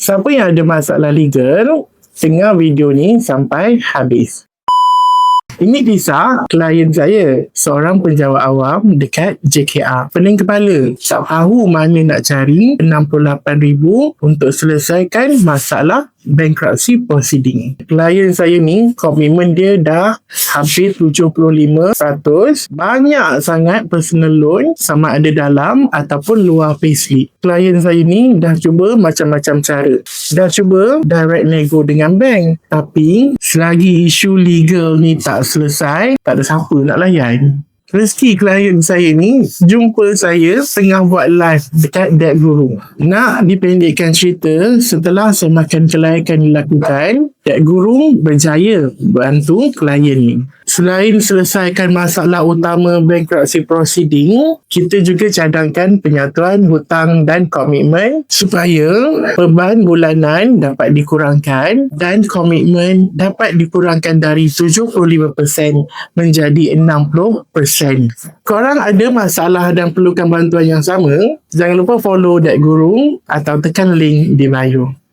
Siapa yang ada masalah legal, dengar video ni sampai habis. Ini kisah klien saya, seorang penjawat awam dekat JKR. Pening kepala, tak tahu mana nak cari RM68,000 untuk selesaikan masalah bankruptcy proceeding. Klien saya ni, komitmen dia dah hampir 75%. Banyak sangat personal loan, sama ada dalam ataupun luar payslip. Klien saya ni dah cuba macam-macam cara. Dah cuba direct nego dengan bank. Tapi, selagi isu legal ni tak selesai, tak ada siapa nak layan. Rezeki klien saya ni jumpa saya tengah buat live dekat Debt Guru. Nak dipendekkan cerita, setelah semakan kelayakan dilakukan, Debt Guru berjaya bantu klien ni. Selain selesaikan masalah utama bankruptcy proceeding, kita juga cadangkan penyatuan hutang dan komitmen supaya beban bulanan dapat dikurangkan dan komitmen dapat dikurangkan dari 75% menjadi 60%. Korang ada masalah dan perlukan bantuan yang sama, jangan lupa follow Debt Guru atau tekan link di bio.